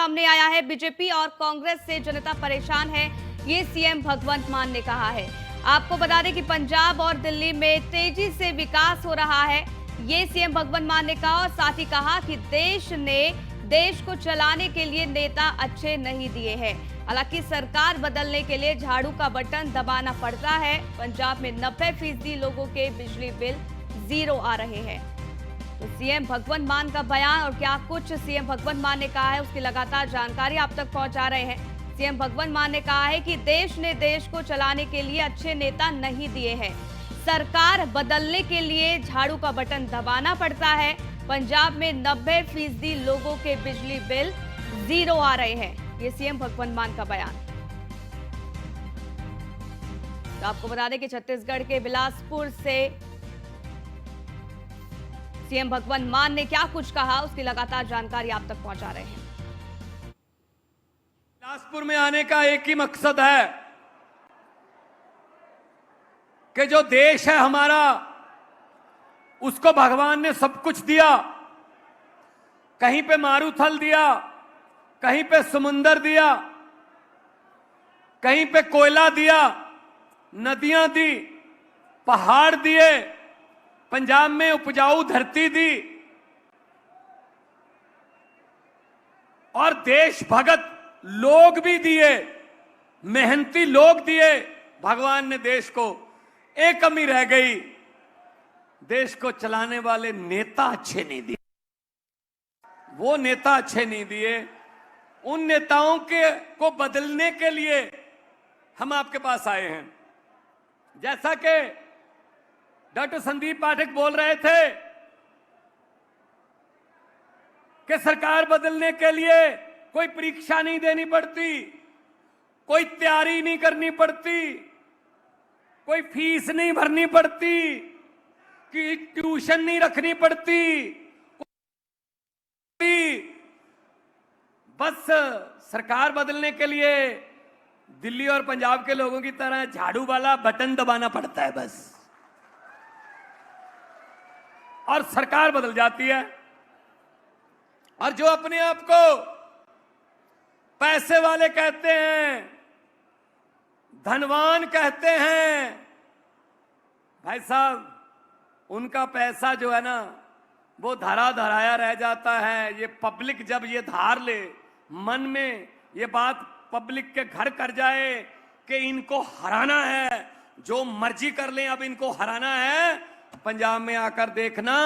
सामने आया है। बीजेपी और कांग्रेस से जनता परेशान है, ये सीएम भगवंत मान ने कहा है। आपको बता दें कि पंजाब और दिल्ली में तेजी से विकास हो रहा है, ये सीएम भगवंत मान ने कहा। और साथ ही कहा कि देश ने देश को चलाने के लिए नेता अच्छे नहीं दिए हैं। हालांकि सरकार बदलने के लिए झाड़ू का बटन दबाना पड़ता है। पंजाब में 90% लोगों के बिजली बिल 0 आ रहे हैं। तो सीएम भगवंत मान का बयान और क्या कुछ सीएम भगवंत मान ने कहा है, उसकी लगातार जानकारी आप तक पहुंचा रहे हैं। सीएम भगवंत मान ने कहा है कि देश ने देश को चलाने के लिए अच्छे नेता नहीं दिए हैं। सरकार बदलने के लिए झाड़ू का बटन दबाना पड़ता है। पंजाब में 90% लोगों के बिजली बिल 0 आ रहे हैं। ये सीएम भगवंत मान का बयान। तो आपको बता दें कि छत्तीसगढ़ के बिलासपुर से सीएम भगवंत मान ने क्या कुछ कहा, उसकी लगातार जानकारी आप तक पहुंचा रहे हैं। बिलासपुर में आने का एक ही मकसद है कि जो देश है हमारा, उसको भगवान ने सब कुछ दिया। कहीं पे मारूथल दिया, कहीं पे समुंदर दिया, कहीं पे कोयला दिया, नदियां दी, पहाड़ दिए, पंजाब में उपजाऊ धरती दी और देश भगत लोग भी दिए, मेहनती लोग दिए भगवान ने देश को। एक कमी रह गई, देश को चलाने वाले नेता अच्छे नहीं दिए। वो नेता अच्छे नहीं दिए। उन नेताओं को बदलने के लिए हम आपके पास आए हैं। जैसा कि डॉक्टर संदीप पाठक बोल रहे थे कि सरकार बदलने के लिए कोई परीक्षा नहीं देनी पड़ती, कोई तैयारी नहीं करनी पड़ती, कोई फीस नहीं भरनी पड़ती, कि ट्यूशन नहीं रखनी पड़ती, बस सरकार बदलने के लिए दिल्ली और पंजाब के लोगों की तरह झाड़ू वाला बटन दबाना पड़ता है बस, और सरकार बदल जाती है। और जो अपने आप को पैसे वाले कहते हैं, धनवान कहते हैं, भाई साहब उनका पैसा जो है ना वो धरा धराया रह जाता है। ये पब्लिक जब ये धार ले, मन में ये बात पब्लिक के घर कर जाए कि इनको हराना है, जो मर्जी कर लें, अब इनको हराना है। पंजाब में आकर देखना,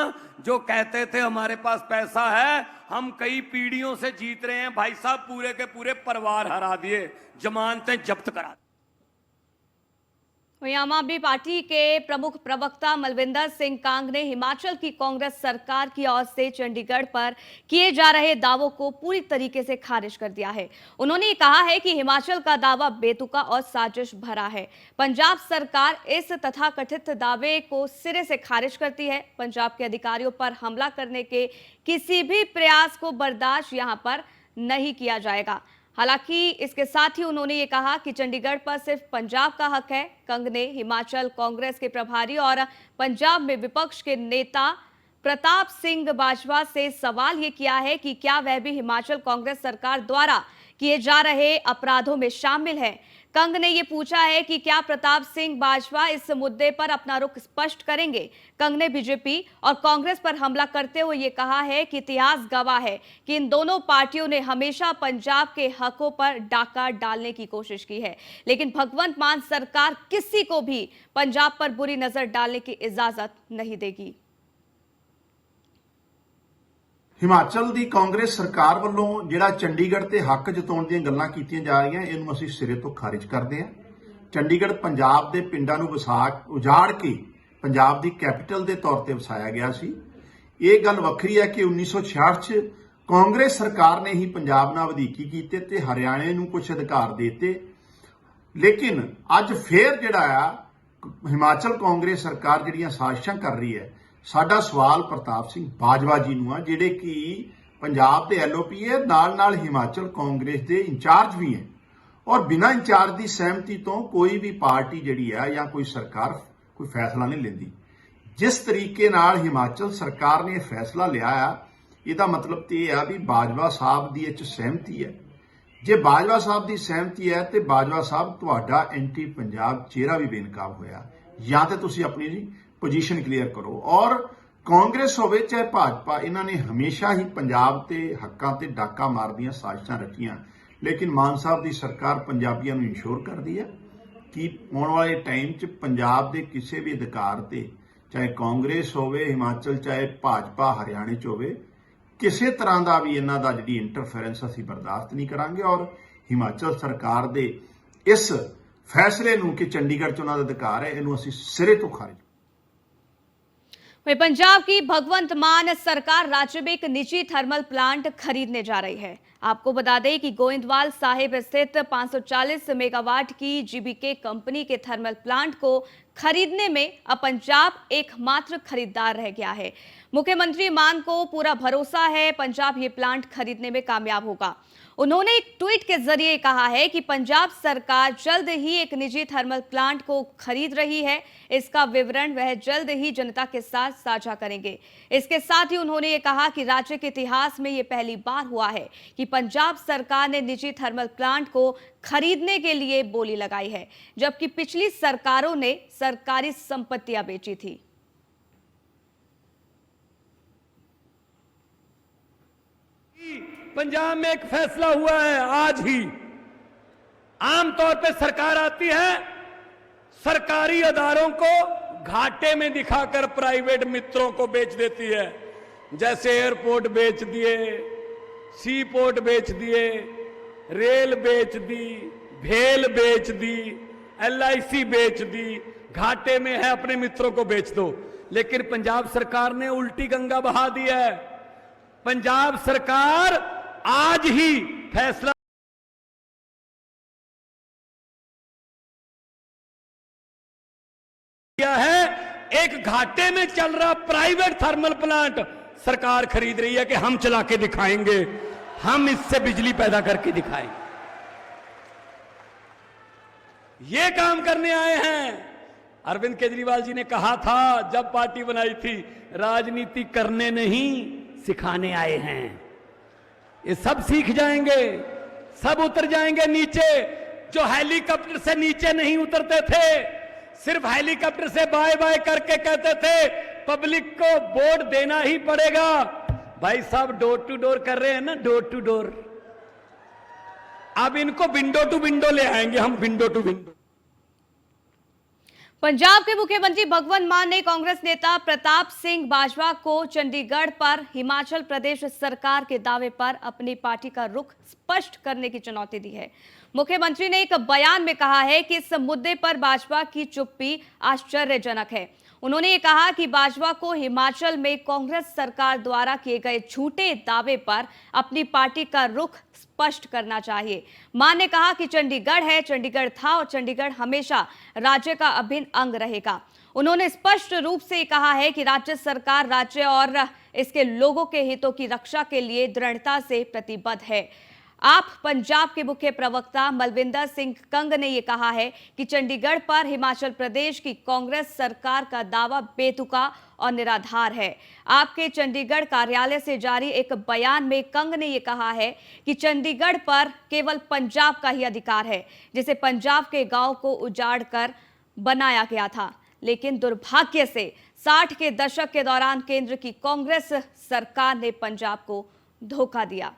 जो कहते थे हमारे पास पैसा है, हम कई पीढ़ियों से जीत रहे हैं, भाई साहब पूरे के पूरे परिवार हरा दिए, जमानतें जब्त करा दी। वहीं आम आदमी पार्टी के प्रमुख प्रवक्ता मलविंदर सिंह कांग ने हिमाचल की कांग्रेस सरकार की ओर से चंडीगढ़ पर किए जा रहे दावों को पूरी तरीके से खारिज कर दिया है। उन्होंने कहा है कि हिमाचल का दावा बेतुका और साजिश भरा है। पंजाब सरकार इस तथाकथित दावे को सिरे से खारिज करती है। पंजाब के अधिकारियों पर हमला करने के किसी भी प्रयास को बर्दाश्त यहां पर नहीं किया जाएगा। हालांकि इसके साथ ही उन्होंने ये कहा कि चंडीगढ़ पर सिर्फ पंजाब का हक है। कंग ने हिमाचल कांग्रेस के प्रभारी और पंजाब में विपक्ष के नेता प्रताप सिंह बाजवा से सवाल ये किया है कि क्या वह भी हिमाचल कांग्रेस सरकार द्वारा किए जा रहे अपराधों में शामिल है। कंग ने ये पूछा है कि क्या प्रताप सिंह बाजवा इस मुद्दे पर अपना रुख स्पष्ट करेंगे। कंग ने बीजेपी और कांग्रेस पर हमला करते हुए ये कहा है कि इतिहास गवाह है कि इन दोनों पार्टियों ने हमेशा पंजाब के हकों पर डाका डालने की कोशिश की है, लेकिन भगवंत मान सरकार किसी को भी पंजाब पर बुरी नजर डालने की इजाजत नहीं देगी। हिमाचल ਦੀ ਕਾਂਗਰਸ ਸਰਕਾਰ ਵੱਲੋਂ ਜਿਹੜਾ ਚੰਡੀਗੜ੍ਹ ਤੇ ਹੱਕ ਜਤਾਉਣ ਦੀਆਂ ਗੱਲਾਂ ਕੀਤੀਆਂ ਜਾ ਰਹੀਆਂ, ਇਹਨੂੰ ਅਸੀਂ ਸਿਰੇ ਤੋਂ ਖਾਰਿਜ ਕਰਦੇ ਹਾਂ। ਚੰਡੀਗੜ੍ਹ ਪੰਜਾਬ ਦੇ ਪਿੰਡਾਂ ਨੂੰ ਉਜਾੜ ਕੇ ਪੰਜਾਬ ਦੀ ਕੈਪੀਟਲ ਦੇ ਤੌਰ ਤੇ ਵਸਾਇਆ ਗਿਆ ਸੀ। ਇਹ ਗੱਲ ਵੱਖਰੀ ਹੈ ਕਿ 1966 ਚ ਕਾਂਗਰਸ ਸਰਕਾਰ ਨੇ ਹੀ ਪੰਜਾਬ ਨਾਲ ਵਧੀਕੀ ਕੀਤੀ ਤੇ ਹਰਿਆਣੇ ਨੂੰ ਕੁਝ ਅਧਿਕਾਰ ਦਿੱਤੇ, ਲੇਕਿਨ ਅੱਜ ਫੇਰ ਜਿਹੜਾ ਆ ਹਿਮਾਚਲ ਕਾਂਗਰਸ ਸਰਕਾਰ ਜਿਹੜੀਆਂ ਸਾਜ਼ਿਸ਼ਾਂ ਕਰ ਰਹੀ ਹੈ। ਸਾਡਾ ਸਵਾਲ ਪ੍ਰਤਾਪ ਸਿੰਘ ਬਾਜਵਾ ਜੀ ਨੂੰ ਆ, ਜਿਹੜੇ ਕਿ ਪੰਜਾਬ ਦੇ ਐਲਓਪੀ ਹੈ, ਨਾਲ ਹਿਮਾਚਲ ਕਾਂਗਰਸ ਦੇ ਇੰਚਾਰਜ ਵੀ ਹੈ, ਔਰ ਬਿਨਾਂ ਇੰਚਾਰਜ ਦੀ ਸਹਿਮਤੀ ਤੋਂ ਕੋਈ ਵੀ ਪਾਰਟੀ ਜਿਹੜੀ ਆ ਜਾਂ ਕੋਈ ਸਰਕਾਰ ਕੋਈ ਫੈਸਲਾ ਨਹੀਂ ਲੈਂਦੀ। ਜਿਸ ਤਰੀਕੇ ਨਾਲ ਹਿਮਾਚਲ ਸਰਕਾਰ ਨੇ ਫੈਸਲਾ ਲਿਆ ਆ, ਇਹਦਾ ਮਤਲਬ ਤੇ ਇਹ ਆ ਵੀ ਬਾਜਵਾ ਸਾਹਿਬ ਦੀ ਇਹ 'ਚ ਸਹਿਮਤੀ ਹੈ। ਜੇ ਬਾਜਵਾ ਸਾਹਿਬ ਦੀ ਸਹਿਮਤੀ ਹੈ ਤੇ ਬਾਜਵਾ ਸਾਹਿਬ ਤੁਹਾਡਾ ਐਂਟੀ ਪੰਜਾਬ ਚਿਹਰਾ ਵੀ ਬੇਨਕਾਬ ਹੋਇਆ, ਜਾਂ ਤੇ ਤੁਸੀਂ ਆਪਣੀ ਪੋਜੀਸ਼ਨ ਕਲੀਅਰ ਕਰੋ। ਔਰ ਕਾਂਗਰਸ ਹੋਵੇ ਚਾਹੇ ਭਾਜਪਾ, ਇਹਨਾਂ ਨੇ ਹਮੇਸ਼ਾ ਹੀ ਪੰਜਾਬ ਤੇ ਹੱਕਾਂ ਤੇ ਡਾਕਾ ਮਾਰਦੀਆਂ ਸਾਜ਼ਿਸ਼ਾਂ ਰਚੀਆਂ, ਲੇਕਿਨ ਮਾਨ ਸਾਹਿਬ ਦੀ ਸਰਕਾਰ ਪੰਜਾਬੀਆਂ ਨੂੰ ਇੰਸ਼ੋਰ ਕਰਦੀ ਹੈ ਕਿ ਆਉਣ ਵਾਲੇ ਟਾਈਮ 'ਚ ਪੰਜਾਬ ਦੇ ਕਿਸੇ ਵੀ ਅਧਿਕਾਰ ਤੇ, ਚਾਹੇ ਕਾਂਗਰਸ ਹੋਵੇ ਹਿਮਾਚਲ, ਚਾਹੇ ਭਾਜਪਾ ਹਰਿਆਣੇ 'ਚ ਹੋਵੇ, ਕਿਸੇ ਤਰ੍ਹਾਂ ਦਾ ਵੀ ਇਹਨਾਂ ਦਾ ਜਿਹੜੀ ਇੰਟਰਫੇਰੈਂਸ ਅਸੀਂ ਬਰਦਾਸ਼ਤ ਨਹੀਂ ਕਰਾਂਗੇ। ਔਰ ਹਿਮਾਚਲ ਸਰਕਾਰ ਦੇ ਇਸ ਫੈਸਲੇ ਨੂੰ ਕਿ ਚੰਡੀਗढ़ 'ਚ ਉਹਨਾਂ ਦਾ ਅਧਿਕਾਰ ਹੈ, ਇਹਨੂੰ ਅਸੀਂ ਸਿਰੇ ਤੋਂ ਖਾरिज। वहीं पंजाब की भगवंत मान सरकार राज्य में एक निजी थर्मल प्लांट खरीदने जा रही है। आपको बता दें कि गोविंदवाल साहिब स्थित 540 मेगावाट की जीबीके कंपनी के थर्मल प्लांट को खरीदने में अब पंजाब एकमात्र खरीदार रह गया है। मुख्यमंत्री मान को पूरा भरोसा है पंजाब ये प्लांट खरीदने में कामयाब होगा। उन्होंने एक ट्वीट के जरिए कहा है कि पंजाब सरकार जल्द ही एक निजी थर्मल प्लांट को खरीद रही है। इसका विवरण वह जल्द ही जनता के साथ साझा करेंगे। इसके साथ ही उन्होंने ये कहा कि राज्य के इतिहास में ये पहली बार हुआ है कि पंजाब सरकार ने निजी थर्मल प्लांट को खरीदने के लिए बोली लगाई है, जबकि पिछली सरकारों ने सरकारी संपत्तियां बेची थी। पंजाब में एक फैसला हुआ है आज ही। आमतौर पे सरकार आती है, सरकारी अदारों को घाटे में दिखाकर प्राइवेट मित्रों को बेच देती है। जैसे एयरपोर्ट बेच दिए, सी पोर्ट बेच दिए, रेल बेच दी, भेल बेच दी, LIC बेच दी, घाटे में है अपने मित्रों को बेच दो। लेकिन पंजाब सरकार ने उल्टी गंगा बहा दी है। पंजाब सरकार आज ही फैसला किया है, एक घाटे में चल रहा प्राइवेट थर्मल प्लांट सरकार खरीद रही है कि हम चला के दिखाएंगे, हम इससे बिजली पैदा करके दिखाएंगे। ये काम करने आए हैं। अरविंद केजरीवाल जी ने कहा था जब पार्टी बनाई थी, राजनीति करने नहीं सिखाने आए हैं। ये सब सीख जाएंगे, सब उतर जाएंगे नीचे। जो हेलीकॉप्टर से नीचे नहीं उतरते थे, सिर्फ हेलीकॉप्टर से बाय बाय करके कहते थे पब्लिक को वोट देना ही पड़ेगा। भाई साहब डोर टू डोर कर रहे हैं ना, डोर टू डोर। अब इनको विंडो टू विंडो ले आएंगे हम, विंडो टू विंडो। पंजाब के मुख्यमंत्री भगवंत मान ने कांग्रेस नेता प्रताप सिंह बाजवा को चंडीगढ़ पर हिमाचल प्रदेश सरकार के दावे पर अपनी पार्टी का रुख स्पष्ट करने की चुनौती दी है। मुख्यमंत्री ने एक बयान में कहा है कि इस मुद्दे पर भाजपा की चुप्पी आश्चर्यजनक है। उन्होंने ये कहा कि भाजपा को हिमाचल में कांग्रेस सरकार द्वारा किए गए झूठे दावे पर अपनी पार्टी का रुख स्पष्ट करना चाहिए। मान ने कहा कि चंडीगढ़ है, चंडीगढ़ था और चंडीगढ़ हमेशा राज्य का अभिन्न अंग रहेगा। उन्होंने स्पष्ट रूप से कहा है कि राज्य सरकार राज्य और इसके लोगों के हितों की रक्षा के लिए दृढ़ता से प्रतिबद्ध है। आप पंजाब के मुख्य प्रवक्ता मलविंदर सिंह कंग ने यह कहा है कि चंडीगढ़ पर हिमाचल प्रदेश की कांग्रेस सरकार का दावा बेतुका और निराधार है। आपके चंडीगढ़ कार्यालय से जारी एक बयान में कंग ने यह कहा है कि चंडीगढ़ पर केवल पंजाब का ही अधिकार है, जिसे पंजाब के गांव को उजाड़ कर बनाया गया था। लेकिन दुर्भाग्य से 60 के दशक के दौरान केंद्र की कांग्रेस सरकार ने पंजाब को धोखा दिया।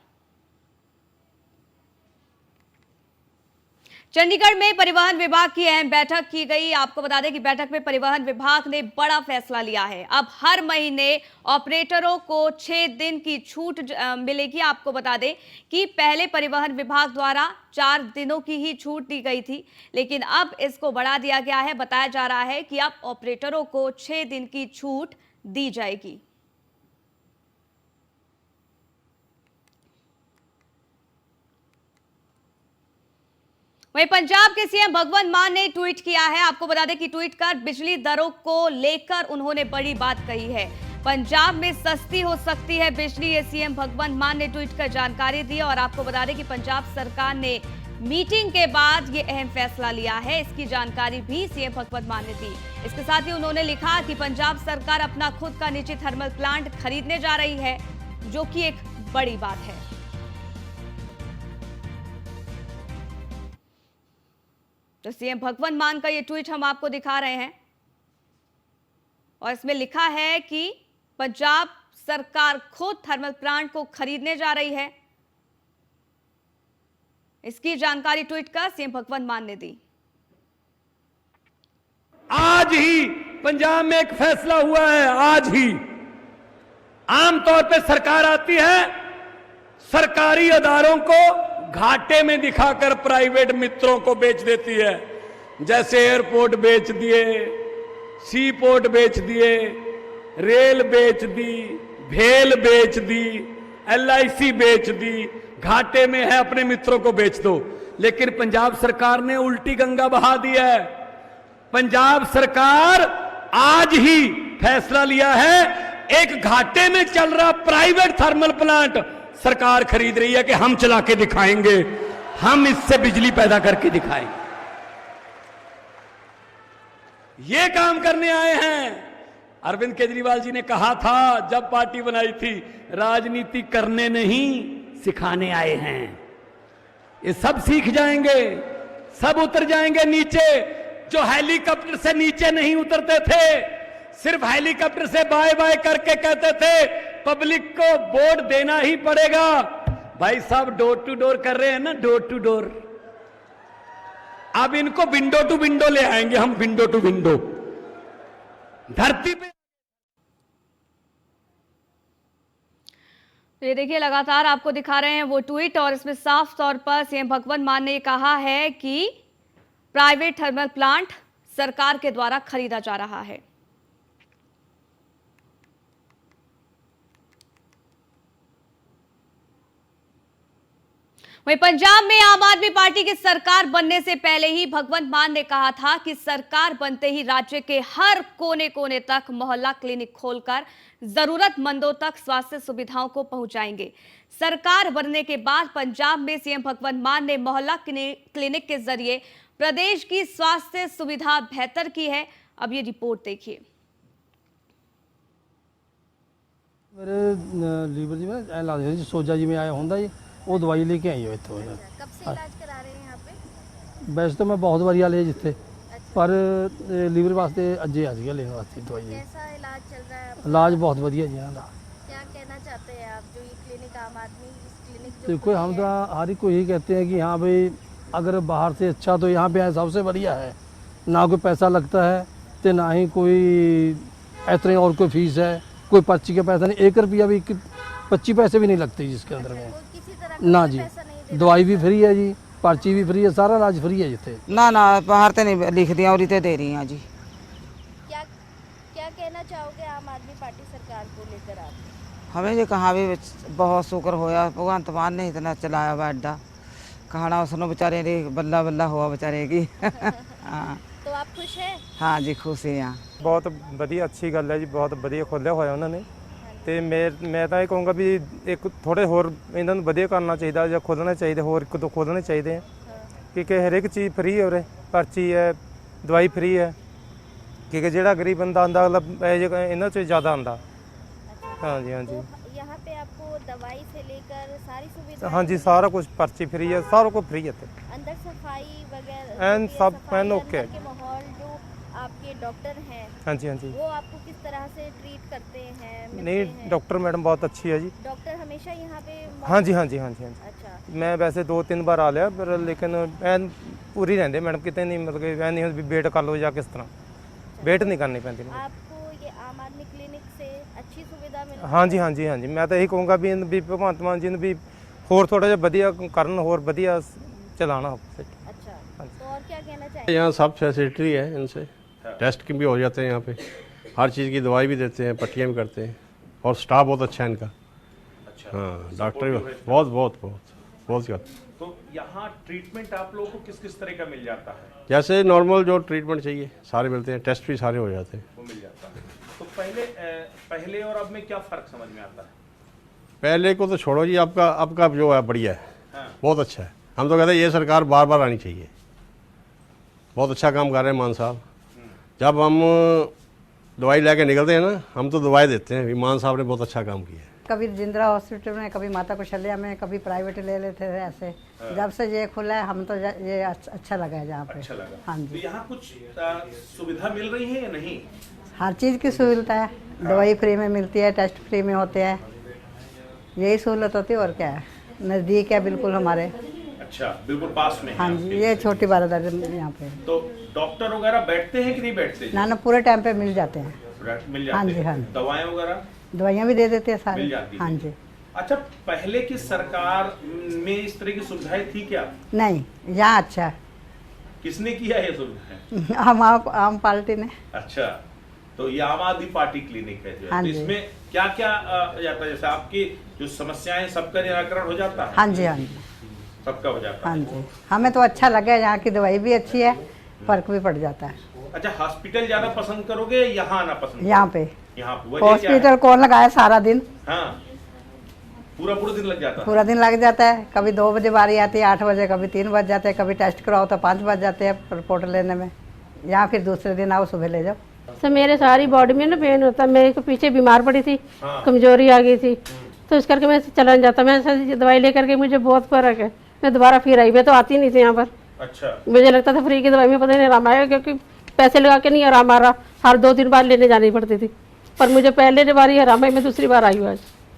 चंडीगढ़ में परिवहन विभाग की अहम बैठक की गई। आपको बता दें कि बैठक में परिवहन विभाग ने बड़ा फैसला लिया है। अब हर महीने ऑपरेटरों को 6 दिन की छूट मिलेगी। आपको बता दें कि पहले परिवहन विभाग द्वारा 4 दिनों की ही छूट दी गई थी, लेकिन अब इसको बढ़ा दिया गया है। बताया जा रहा है कि अब ऑपरेटरों को 6 दिन की छूट दी जाएगी। वहीं पंजाब के सीएम भगवंत मान ने ट्वीट किया है। आपको बता दें कि ट्वीट कर बिजली दरों को लेकर उन्होंने बड़ी बात कही है। पंजाब में सस्ती हो सकती है बिजली, ये सीएम भगवंत मान ने ट्वीट कर जानकारी दी। और आपको बता दें कि पंजाब सरकार ने मीटिंग के बाद ये अहम फैसला लिया है। इसकी जानकारी भी सीएम भगवंत मान ने दी। इसके साथ ही उन्होंने लिखा कि पंजाब सरकार अपना खुद का निजी थर्मल प्लांट खरीदने जा रही है। जो कि एक बड़ी बात है। तो सीएम भगवंत मान का ये ट्वीट हम आपको दिखा रहे हैं और इसमें लिखा है कि पंजाब सरकार खुद थर्मल प्लांट को खरीदने जा रही है। इसकी जानकारी ट्वीट कर सीएम भगवंत मान ने दी। आज ही पंजाब में एक फैसला हुआ है, आज ही। आमतौर पे सरकार आती है, सरकारी अदारों को घाटे में दिखाकर प्राइवेट मित्रों को बेच देती है। जैसे एयरपोर्ट बेच दिए, सी पोर्ट बेच दिए, रेल बेच दी, भेल बेच दी, LIC बेच दी, घाटे में है अपने मित्रों को बेच दो। लेकिन पंजाब सरकार ने उल्टी गंगा बहा दी है। पंजाब सरकार आज ही फैसला लिया है, एक घाटे में चल रहा प्राइवेट थर्मल प्लांट सरकार खरीद रही है कि हम चला के दिखाएंगे, हम इससे बिजली पैदा करके दिखाएंगे। ये काम करने आए हैं। अरविंद केजरीवाल जी ने कहा था जब पार्टी बनाई थी, राजनीति करने नहीं सिखाने आए हैं। ये सब सीख जाएंगे, सब उतर जाएंगे नीचे। जो हेलीकॉप्टर से नीचे नहीं उतरते थे, सिर्फ हेलीकॉप्टर से बाय बाय करके कहते थे पब्लिक को वोट देना ही पड़ेगा। भाई साहब डोर टू डोर कर रहे हैं ना, डोर टू डोर। अब इनको विंडो टू विंडो ले आएंगे हम, विंडो टू विंडो धरती पे। ये देखिए लगातार आपको दिखा रहे हैं वो ट्वीट और इसमें साफ तौर पर सीएम भगवंत मान ने कहा है कि प्राइवेट थर्मल प्लांट सरकार के द्वारा खरीदा जा रहा है। वहीं पंजाब में आम आदमी पार्टी की सरकार बनने से पहले ही भगवंत मान ने कहा था कि सरकार बनते ही राज्य के हर कोने कोने तक मोहल्ला क्लिनिक खोलकर जरूरतमंदों तक स्वास्थ्य सुविधाओं को पहुंचाएंगे। सरकार बनने के बाद पंजाब में सीएम भगवंत मान ने मोहल्ला क्लिनिक के जरिए प्रदेश की स्वास्थ्य सुविधा बेहतर की है। अब ये रिपोर्ट देखिए। मेरे लीवर जी में इलाज जी सोजा जी में आया होंदा जी, वो दवाई लेके आई हो इत्थों। कब से इलाज करा रहे हैं यहाँ पे? वैसे तो मैं बहुत बारी लिया जिथे, पर लीवर वास्ते अजे आ गया लेने वास्ते दवाई। कैसा इलाज चल रहा है आपका? इलाज बहुत बढ़िया जी यहाँ का। क्या कहना चाहते हैं आप जो ये क्लिनिक आम आदमी इस क्लिनिक जो देखो खुली हम है? तो हर एक को यही कहते हैं कि हाँ भाई अगर बाहर से अच्छा तो यहाँ पे सबसे बढ़िया है। ना कोई पैसा लगता है तो ना ही कोई इतने और कोई फीस है, कोई पर्ची का पैसा नहीं। 1 रुपया भी 25 पैसे भी नहीं लगते जिसके अंदर में। कोई किसी तरह का ना कोई जी, पैसा नहीं देना? दवाई भी फ्री है जी, पर्ची भी फ्री है, सारा इलाज फ्री है जिथे। ना ना बाहर तो नहीं लिख दिया और इतने दे रही हैं जी। क्या क्या कहना चाहोगे आम आदमी पार्टी सरकार को लेकर आप? हमें जो कहा भी बहुत शुक्र होया भगवंत मान ने इतना चलाया वा अड्डा, कहना उसने बेचारे ने बल्ला बल्ला हुआ बेचारे की। हाँ तो आप खुश हैं? हाँ जी खुश हैं यहाँ। ਬਹੁਤ ਵਧੀਆ ਅੱਛੀ ਗੱਲ ਹੈ ਜੀ, ਬਹੁਤ ਵਧੀਆ ਖੋਲ੍ਹਿਆ ਹੋਇਆ ਉਹਨਾਂ ਨੇ। ਤੇ ਮੈਂ ਤਾਂ ਇਹ ਕਹੂੰਗਾ ਵੀ ਇੱਕ ਥੋੜੇ ਹੋਰ ਇਹਨਾਂ ਨੂੰ ਵਧੀਆ ਕਰਨਾ ਚਾਹੀਦਾ ਜਾਂ ਖੋਲ੍ਹਣਾ ਚਾਹੀਦਾ, ਹੋਰ ਇੱਕ ਦੋ ਖੋਲ੍ਹਣੇ ਚਾਹੀਦੇ ਆ ਕਿਉਂਕਿ ਹਰ ਇੱਕ ਚੀਜ਼ ਫਰੀ ਹੈ ਉਰੇ, ਪਰਚੀ ਹੈ, ਦਵਾਈ ਫਰੀ ਹੈ। ਕਿਉਂਕਿ ਜਿਹੜਾ ਗਰੀਬ ਬੰਦਾ ਆਉਂਦਾ ਇਹਨਾਂ 'ਚ ਜ਼ਿਆਦਾ ਆਉਂਦਾ। ਹਾਂਜੀ ਹਾਂਜੀ तो यहाँ पे आपको दवाई से लेकर सारी सुविधा? ਹਾਂਜੀ ਸਾਰਾ ਕੁਝ ਪਰਚੀ ਫਰੀ ਹੈ, ਸਾਰਾ ਕੁਝ ਫਰੀ ਹੈ ਇੱਥੇ। अंदर सफाई वगैरह एन होती है, सब सफाई, एन अंदर ओके। के माहौल जो आपके डॉक्टर हैं ਹਾਂਜੀ ਹਾਂਜੀ वो आपको किस तरह से ट्रीट करते हैं, मिलते ਨਹੀਂ हैं? ਡਾਕਟਰ ਮੈਡਮ ਬਹੁਤ ਅੱਛੀ ਹੈ ਜੀ। डॉक्टर हमेशा यहाँ पे ਹਾਂਜੀ ਹਾਂਜੀ ਹਾਂਜੀ ਹਾਂਜੀ अच्छा, ਮੈਂ ਵੈਸੇ 2-3 ਵਾਰ ਆ ਲਿਆ ਪਰ ਲੇਕਿਨ ਐਨ ਪੂਰੀ ਰਹਿੰਦੇ ਮੈਡਮ, ਕਿਤੇ ਨਹੀਂ ਮਤਲਬ ਕਿ ਐ ਨਹੀਂ ਵੀ ਵੇਟ ਕਰ ਲਓ ਜਾਂ ਕਿਸ ਤਰ੍ਹਾਂ ਵੇਟ ਨਹੀਂ ਕਰਨੀ ਪੈਂਦੀ ਮੈਨੂੰ। आपको ये आम आदमी क्लिनिक से अच्छी सुविधा मिल? ਹਾਂਜੀ ਹਾਂਜੀ ਹਾਂਜੀ ਮੈਂ ਤਾਂ ਇਹੀ ਕਹੂੰਗਾ ਵੀ ਭਗਵੰਤ ਮਾਨ ਜੀ ਨੂੰ ਵੀ ਹੋਰ ਥੋੜਾ ਜਿਹਾ ਵਧੀਆ ਕਰਨ, ਹੋਰ ਵਧੀਆ ਚਲਾਣਾ। अच्छा, तो और क्या कहना चाहिए? यहाँ सब फैसिलिटी है, इनसे टेस्ट की भी हो जाते हैं यहाँ पे, हर चीज़ की दवाई भी देते हैं, पट्टियाँ भी करते हैं और स्टाफ बहुत अच्छा है इनका। अच्छा, हाँ डॉक्टर भी बहुत बहुत बहुत बहुत ज़्यादा। तो यहाँ ट्रीटमेंट आप लोगों को किस किस तरह का मिल जाता है? जैसे नॉर्मल जो ट्रीटमेंट चाहिए सारे मिलते हैं, टेस्ट भी सारे हो जाते हैं। वो मिल जाता है। तो पहले और अब में क्या फ़र्क समझ में आता है? पहले को तो छोड़ो जी, आपका जो है बढ़िया है, हाँ। बहुत अच्छा है। हम तो कहते हैं ये सरकार बार बार आनी चाहिए, बहुत अच्छा काम कर रहे हैं मान साहब। जब हम दवाई लेके निकलते हैं ना, हम तो दवाई देते हैं, मान साहब ने बहुत अच्छा काम किया है। कभी जिंद्रा हॉस्पिटल में, कभी माता कुशल्या में, कभी प्राइवेट ले लेते थे ऐसे। जब से ये खुला है हम तो ये अच्छा लगा है जहाँ पे। अच्छा लगा। हाँ तो जी, यहाँ कुछ सुविधा मिल रही है या नहीं? हर चीज़ की सहूलत है। दवाई फ्री में मिलती है, टेस्ट फ्री में होते हैं, यही सहूलत होती है और क्या है। नज़दीक है बिल्कुल हमारे। अच्छा, बिल्कुल पास में है हाँ आपके। जी, ये छोटी बारादर यहाँ पे। तो डॉक्टर वगैरह बैठते हैं कि नहीं बैठते? ना पूरे टाइम पे मिल जाते हैं। मिल जाते हाँ जी, हैं। हाँ जी। दवाएं वगैरह दवाइयाँ भी दे देते हैं मिल सारी। जाती हाँ हैं। जी, अच्छा, पहले की सरकार में इस तरह की सुविधाएं थी क्या? नहीं यहाँ अच्छा है। किसने किया ये सुविधाएं? हम आम पार्टी ने। अच्छा, तो ये आम आदमी पार्टी क्लिनिक है जो है। हाँ तो जी। इसमें क्या क्या जाता है? जैसे आपकी जो समस्याएं, सबका निराकरण हो जाता है? हाँ जी, हाँ जी, सबका हो जाता हाँ है। जी। हमें तो अच्छा लगा, यहाँ की दवाई भी अच्छी है, फर्क भी पड़ जाता है। अच्छा, हॉस्पिटल जाना पसंद करोगे, यहाँ आना पसंद यहाँ पे करोगे? यहाँ पे वजह क्या है? हॉस्पिटल कौन लगाए सारा दिन, हाँ, पूरा दिन लग जाता है। पूरा दिन लग जाता है। कभी 2 बजे बारी आती है, 8 बजे, कभी 3 बज जाते हैं, कभी टेस्ट कराओ तो 5 बज जाते हैं रिपोर्ट लेने में। यहाँ फिर दूसरे दिन आओ, सुबह ले जाओ। सर मेरे सारी बॉडी में ना पेन होता है। मेरे को पीछे बीमार पड़ी थी, हाँ। कमजोरी आ गई थी, तो इस करके मैं चला नहीं जाता। मैं सर दवाई लेकर के मुझे बहुत फर्क है। मैं दोबारा फिर आई, मैं तो आती नहीं थी यहाँ पर। अच्छा, मुझे लगता था फ्री की दवाई में पता नहीं आराम आएगा, क्योंकि पैसे लगा के नहीं आराम आ रहा। हर 2-3 बार लेने जानी पड़ती थी, पर मुझे पहले बार आराम है। मैं दूसरी बार आई हूँ आज।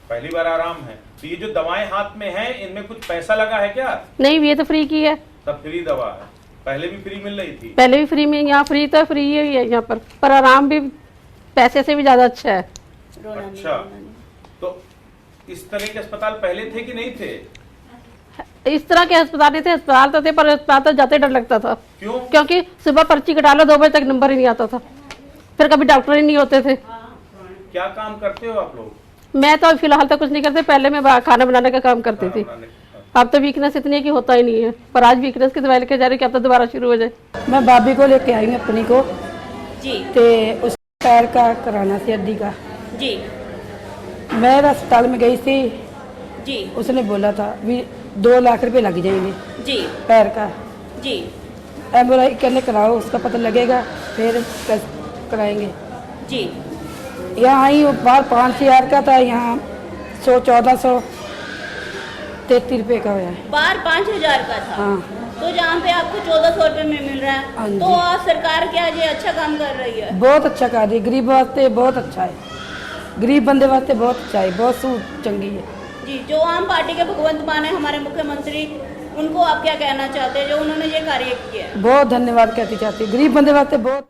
पहली बार आराम है। तो ये जो दवाएं हाथ में हैं, इनमें कुछ पैसा लगा है क्या? नहीं, ये तो फ्री की है। सब फ्री दवा है। पहले भी फ्री मिल रही थी? पहले भी फ्री में, यहाँ फ्री तो फ्री ही है यहाँ पर आराम भी पैसे से भी ज्यादा अच्छा है। अच्छा, तो इस तरह के अस्पताल पहले थे कि नहीं थे? इस तरह के अस्पताल नहीं थे। अस्पताल तो थे, पर अस्पताल तो जाते डर लगता था। क्यों? क्योंकि सुबह पर्ची कटा लो, 2 बजे तक नंबर ही नहीं आता था, फिर कभी डॉक्टर ही नहीं होते थे। क्या काम करते हो आप लोग? मैं तो फिलहाल तो कुछ नहीं करते, पहले मैं खाना बनाने का काम करती थी। अब तो वीकनेस इतनी है कि होता ही नहीं है, पर आज वीकनेस की दवाई लेके जा रही, क्या तो दोबारा शुरू हो जाए। मैं भाभी को लेके आई हूँ अपनी को जी ते उस पैर का कराना थी, हड्डी का। जी मैं अस्पताल में गई थी, जी उसने बोला था भी 2 लाख रुपए लग जाएंगे जी पैर का। जी एमआरआई करने कराओ, उसका पता लगेगा फिर कराएंगे। जी यहाँ आई हूँ, बाहर 5,000 का था, यहाँ 1433 रुपये का हुआ है। बार 5,000 का था। हाँ, तो जहाँ पे आपको 1400 रुपए में मिल रहा हाँ है, जी। तो आज सरकार क्या ये अच्छा काम कर रही है? बहुत अच्छा कार्य है, गरीब वास्ते बहुत अच्छा है, गरीब बंदे वास्ते बहुत अच्छा है, बहुत सूट चंगी है। जी, जो आम पार्टी के भगवंत मान है हमारे मुख्यमंत्री, उनको आप क्या कहना चाहते हैं जो उन्होंने ये कार्य किया है? बहुत धन्यवाद कहती चाहती हूँ, गरीब बंदे वास्ते बहुत।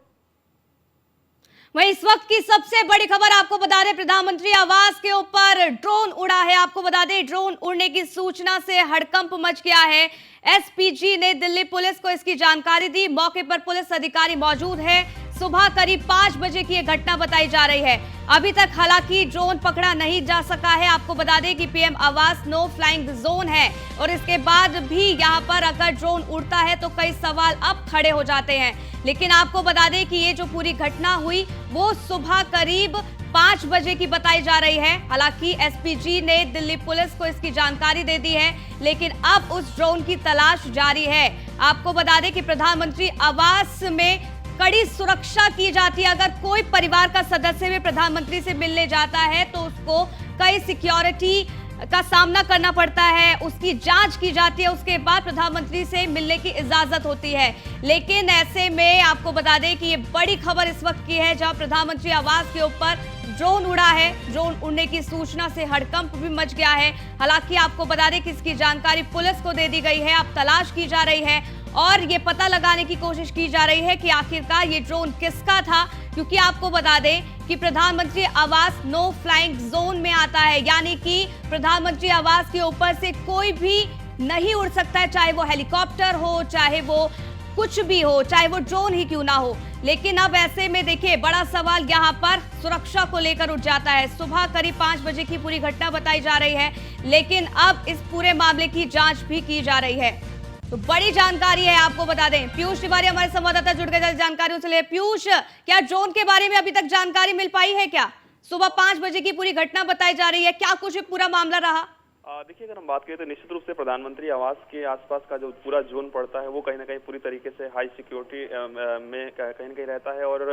वहीं इस वक्त की सबसे बड़ी खबर आपको बता दें, प्रधानमंत्री आवास के ऊपर ड्रोन उड़ा है। आपको बता दें, ड्रोन उड़ने की सूचना से हड़कंप मच गया है। एसपीजी ने दिल्ली पुलिस को इसकी जानकारी दी। मौके पर पुलिस अधिकारी मौजूद है। सुबह करीब 5 बजे की यह घटना बताई जा रही है। अभी तक हालांकि ड्रोन पकड़ा नहीं जा सका है। आपको बता दें कि पीएम आवास नो फ्लाइंग जोन है और इसके बाद भी यहां पर अगर ड्रोन उड़ता है तो कई सवाल अब खड़े हो जाते हैं। लेकिन आपको बता दें कि ये जो पूरी घटना हुई वो सुबह करीब 5 बजे की बताई जा रही है। हालांकि एसपीजी ने दिल्ली पुलिस को इसकी जानकारी दे दी है, लेकिन अब उस ड्रोन की तलाश जारी है। आपको बता दें कि प्रधानमंत्री आवास में कड़ी सुरक्षा की जाती है। अगर कोई परिवार का सदस्य भी प्रधानमंत्री से मिलने जाता है तो उसको कई सिक्योरिटी का सामना करना पड़ता है, उसकी जांच की जाती है, उसके बाद प्रधानमंत्री से मिलने की इजाजत होती है। लेकिन ऐसे में आपको बता दें कि ये बड़ी खबर इस वक्त की है जहां प्रधानमंत्री आवास के ऊपर ड्रोन उड़ा है। ड्रोन उड़ने की सूचना से हड़कंप भी मच गया है। हालांकि आपको बता दें कि इसकी जानकारी पुलिस को दे दी गई है। अब तलाश की जा रही है और ये पता लगाने की कोशिश की जा रही है कि आखिरकार ये ड्रोन किसका था, क्योंकि आपको बता दें कि प्रधानमंत्री आवास नो फ्लाइंग जोन में आता है, यानी कि प्रधानमंत्री आवास के ऊपर से कोई भी नहीं उड़ सकता है, चाहे वो हेलीकॉप्टर हो, चाहे वो कुछ भी हो, चाहे वो ड्रोन ही क्यों ना हो। लेकिन अब ऐसे में देखिए बड़ा सवाल यहाँ पर सुरक्षा को लेकर उठ जाता है। सुबह करीब 5 बजे की पूरी घटना बताई जा रही है, लेकिन अब इस पूरे मामले की जांच भी की जा रही है। तो बड़ी जानकारी है, आपको बता दें। पीयूष तिवारी हमारे संवाददाता जुड़ गए जानकारियों से ले। पीयूष, क्या ड्रोन के बारे में अभी तक जानकारी मिल पाई है? क्या सुबह 5 बजे की पूरी घटना बताई जा रही है, क्या कुछ पूरा मामला रहा? देखिए, अगर हम बात करें तो निश्चित रूप से प्रधानमंत्री आवास के आसपास का जो पूरा जोन पड़ता है वो कहीं ना कहीं पूरी तरीके से हाई सिक्योरिटी में कहीं ना कहीं रहता है और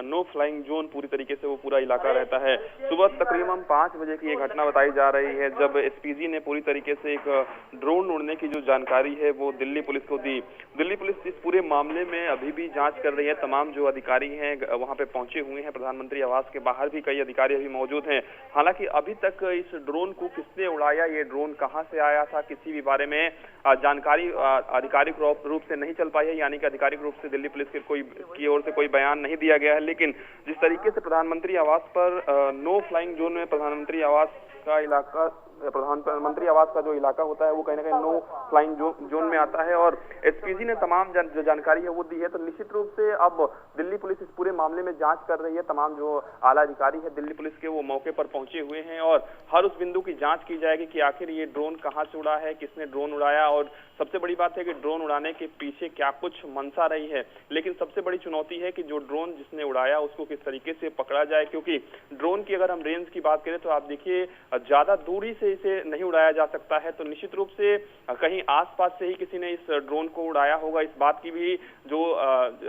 नो फ्लाइंग जोन पूरी तरीके से वो पूरा इलाका रहता है। सुबह तकरीबन 5 बजे की ये घटना बताई जा रही है जब एसपीजी ने पूरी तरीके से एक ड्रोन उड़ने की जो जानकारी है वो दिल्ली पुलिस को दी। दिल्ली पुलिस इस पूरे मामले में अभी भी जाँच कर रही है। तमाम जो अधिकारी हैं वहाँ पे पहुंचे हुए हैं। प्रधानमंत्री आवास के बाहर भी कई अधिकारी अभी मौजूद हैं। हालांकि अभी तक इस ड्रोन को किसने उड़ाया, ये ड्रोन कहां से आया था, किसी भी बारे में जानकारी आधिकारिक रूप से नहीं चल पाई है। यानी कि आधिकारिक रूप से दिल्ली पुलिस की ओर से कोई बयान नहीं दिया गया है। लेकिन जिस तरीके से प्रधानमंत्री आवास पर नो फ्लाइंग जोन में प्रधानमंत्री आवास का इलाका, प्रधानमंत्री आवास का जो इलाका होता है वो कहीं ना कहीं नो फ्लाइंग जोन में आता है और एसपीजी ने तमाम जो जानकारी है वो दी है। तो निश्चित रूप से अब दिल्ली पुलिस इस पूरे मामले में जांच कर रही है। तमाम जो आला अधिकारी है दिल्ली पुलिस के वो मौके पर पहुंचे हुए हैं और हर उस बिंदु की जांच की जाएगी कि आखिर ये ड्रोन कहां से उड़ा है, किसने ड्रोन उड़ाया और सबसे बड़ी बात है कि ड्रोन उड़ाने के पीछे क्या कुछ मंशा रही है। लेकिन सबसे बड़ी चुनौती है कि जो ड्रोन जिसने उड़ाया उसको किस तरीके से पकड़ा जाए, क्योंकि ड्रोन की अगर हम रेंज की बात करें तो आप देखिए ज्यादा दूरी से इसे नहीं उड़ाया जा सकता है। तो निश्चित रूप से कहीं आसपास से ही किसी ने इस ड्रोन को उड़ाया होगा। इस बात की भी जो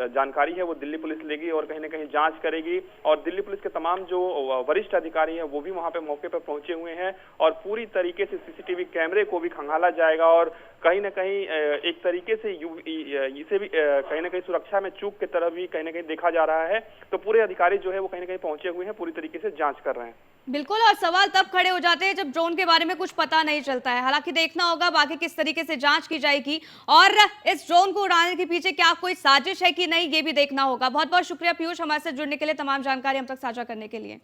जानकारी है वो दिल्ली पुलिस लेगी और कहीं ना कहीं जांच करेगी और दिल्ली पुलिस के तमाम जो वरिष्ठ अधिकारी हैं वो भी वहां पे मौके पर पहुंचे हुए हैं और पूरी तरीके से सीसीटीवी कैमरे को भी खंगाला जाएगा और कहीं ना कहीं एक तरीके से इसे भी कहीं ना कहीं सुरक्षा में चूक की तरह भी कहीं ना कहीं देखा जा रहा है। तो पूरे अधिकारी जो है वो कहीं ना कहीं पहुंचे हुए हैं, पूरी तरीके से जांच कर रहे हैं। बिल्कुल, और सवाल तब खड़े हो जाते हैं जब ड्रोन के बारे में कुछ पता नहीं चलता है। हालांकि देखना होगा बाकी किस तरीके से जांच की जाएगी और इस ड्रोन को उड़ाने के पीछे क्या कोई साजिश है कि नहीं, ये भी देखना होगा। बहुत बहुत शुक्रिया पीयूष, हमारे साथ जुड़ने के लिए, तमाम जानकारी हम तक साझा करने के लिए।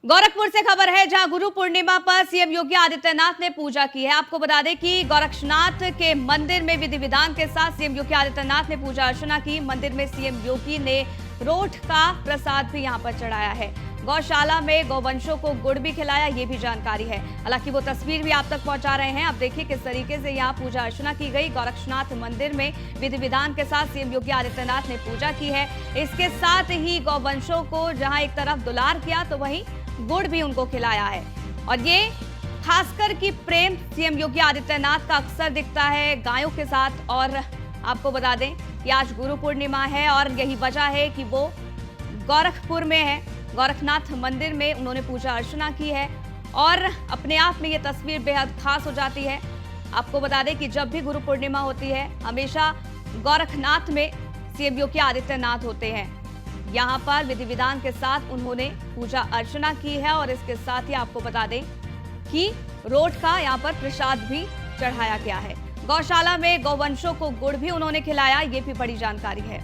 गोरखपुर से खबर है जहां गुरु पूर्णिमा पर सीएम योगी आदित्यनाथ ने पूजा की है। आपको बता दें कि गोरक्षनाथ के मंदिर में विधि विधान के साथ सीएम योगी आदित्यनाथ ने पूजा अर्चना की। मंदिर में सीएम योगी ने रोट का प्रसाद भी यहां पर चढ़ाया है। गौशाला में गौवंशों को गुड़ भी खिलाया, ये भी जानकारी है। हालांकि वो तस्वीर भी आप तक पहुंचा रहे हैं। अब देखिए किस तरीके से यहाँ पूजा अर्चना की गई। गोरक्षनाथ मंदिर में विधि विधान के साथ सीएम योगी आदित्यनाथ ने पूजा की है। इसके साथ ही गौवंशों को जहां एक तरफ दुलार किया तो वहीं गुड़ भी उनको खिलाया है और ये खासकर कि प्रेम सीएम योगी आदित्यनाथ का अक्सर दिखता है गायों के साथ। और आपको बता दें कि आज गुरु पूर्णिमा है और यही वजह है कि वो गोरखपुर में है। गोरखनाथ मंदिर में उन्होंने पूजा अर्चना की है और अपने आप में ये तस्वीर बेहद खास हो जाती है। आपको बता दें कि जब भी गुरु पूर्णिमा होती है हमेशा गोरखनाथ में सीएम योगी आदित्यनाथ होते हैं। यहाँ पर विधि विधान के साथ उन्होंने पूजा अर्चना की है और इसके साथ ही आपको बता दें कि रोट का यहाँ पर प्रसाद भी चढ़ाया गया है। गौशाला में गौवंशों को गुड़ भी उन्होंने खिलाया, ये भी बड़ी जानकारी है।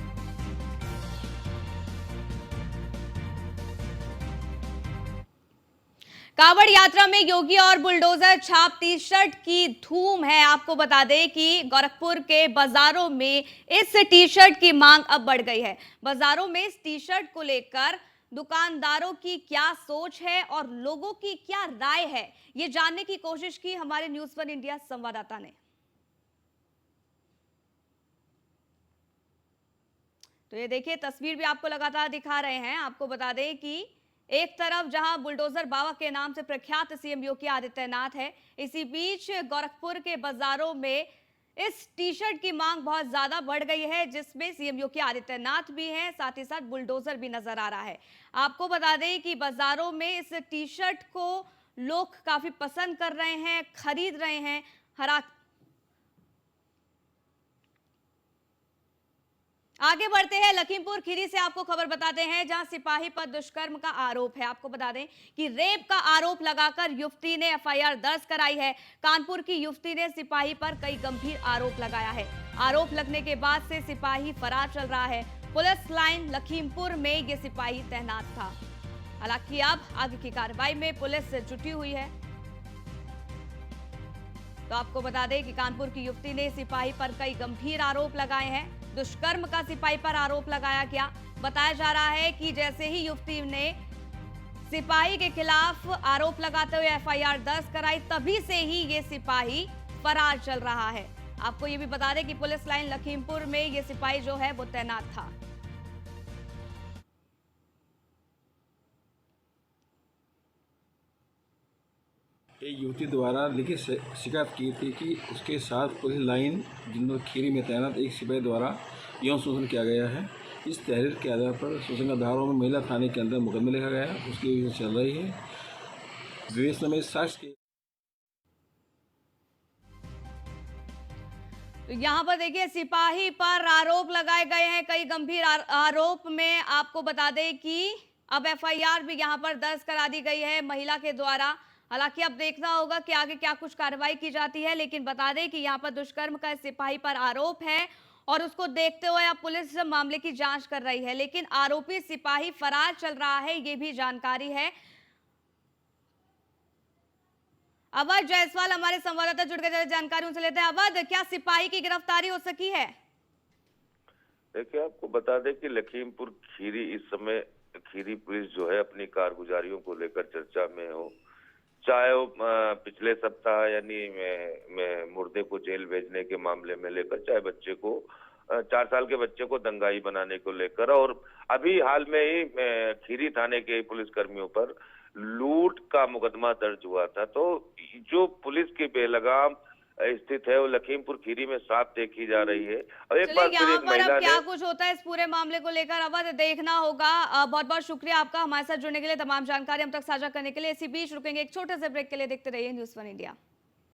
कांवड़ यात्रा में योगी और बुलडोजर छाप टी शर्ट की धूम है। आपको बता दें कि गोरखपुर के बाजारों में इस टी शर्ट की मांग अब बढ़ गई है। बाजारों में इस टी शर्ट को लेकर दुकानदारों की क्या सोच है और लोगों की क्या राय है, ये जानने की कोशिश की हमारे न्यूज़ 1 इंडिया संवाददाता ने। तो ये देखिए तस्वीर भी आपको लगातार दिखा रहे हैं। आपको बता दें कि एक तरफ जहां बुलडोजर बाबा के नाम से प्रख्यात सीएम योगी आदित्यनाथ है, इसी बीच गोरखपुर के बाजारों में इस टी शर्ट की मांग बहुत ज्यादा बढ़ गई है, जिसमें सीएम योगी आदित्यनाथ भी हैं, साथ ही साथ बुलडोजर भी नजर आ रहा है। आपको बता दें कि बाजारों में इस टी शर्ट को लोग काफी पसंद कर रहे हैं, खरीद रहे हैं। आगे बढ़ते हैं, लखीमपुर खीरी से आपको खबर बताते हैं जहां सिपाही पर दुष्कर्म का आरोप है। आपको बता दें कि रेप का आरोप लगाकर युवती ने एफआईआर दर्ज कराई है। कानपुर की युवती ने सिपाही पर कई गंभीर आरोप लगाया है। आरोप लगने के बाद से सिपाही फरार चल रहा है। पुलिस लाइन लखीमपुर में ये सिपाही तैनात था। हालांकि अब आगे की कार्रवाई में पुलिस जुटी हुई है। तो आपको बता दें कि कानपुर की युवती ने सिपाही पर कई गंभीर आरोप लगाए हैं। दुष्कर्म का सिपाही पर आरोप लगाया गया। बताया जा रहा है कि जैसे ही युवती ने सिपाही के खिलाफ आरोप लगाते हुए एफआईआर दर्ज कराई, तभी से ही ये सिपाही फरार चल रहा है। आपको ये भी बता दें कि पुलिस लाइन लखीमपुर में ये सिपाही जो है वो तैनात था। एक युवती द्वारा लिखित शिकायत की थी कि उसके साथ पुलिस लाइन जिन्होंने खीरी में तैनात एक सिपाही द्वारा यौन शोषण किया गया है। इस तहरीर के आधार पर शोषण के आधारों में महिला थाने के अंदर मुकदमा लिखा गया है, उसकी विवेचना चल रही है। विवेचना में साक्ष्य के तो यहाँ पर देखिए सिपाही पर आरोप लगाए गए हैं, कई गंभीर आरोप में आपको बता दें कि अब एफआईआर भी यहाँ पर दर्ज करा दी गई है महिला के द्वारा। हालांकि अब देखना होगा कि आगे क्या कुछ कार्रवाई की जाती है, लेकिन बता दें कि यहाँ पर दुष्कर्म का सिपाही पर आरोप है और उसको देखते हुए अब पुलिस मामले की जांच कर रही है, लेकिन आरोपी सिपाही फरार चल रहा है, ये भी जानकारी है। अवध जायसवाल हमारे संवाददाता जुड़ गए, जानकारी उनसे लेते हैं। अवध, क्या सिपाही की गिरफ्तारी हो सकी है? देखिए, आपको बता दें कि लखीमपुर खीरी इस समय खीरी पुलिस जो है अपनी कारगुजारियों को लेकर चर्चा में हो, चाहे वो पिछले सप्ताह यानी मैं मुर्दे को जेल भेजने के मामले में लेकर, चाहे बच्चे को 4 साल के बच्चे को दंगाई बनाने को लेकर, और अभी हाल में ही खीरी थाने के पुलिस कर्मियों पर लूट का मुकदमा दर्ज हुआ था। तो जो पुलिस की बेलगाम स्थित है वो लखीमपुर खीरी में साफ देखी जा रही है। और एक बार फिर एक महिला ने क्या कुछ होता है इस पूरे मामले को लेकर अवध देखना होगा। बहुत बहुत शुक्रिया आपका हमारे साथ जुड़ने के लिए, तमाम जानकारी हम तक साझा करने के लिए। इसी बीच रुकेंगे एक छोटे से ब्रेक के लिए, देखते रहिए न्यूज़ 1 इंडिया।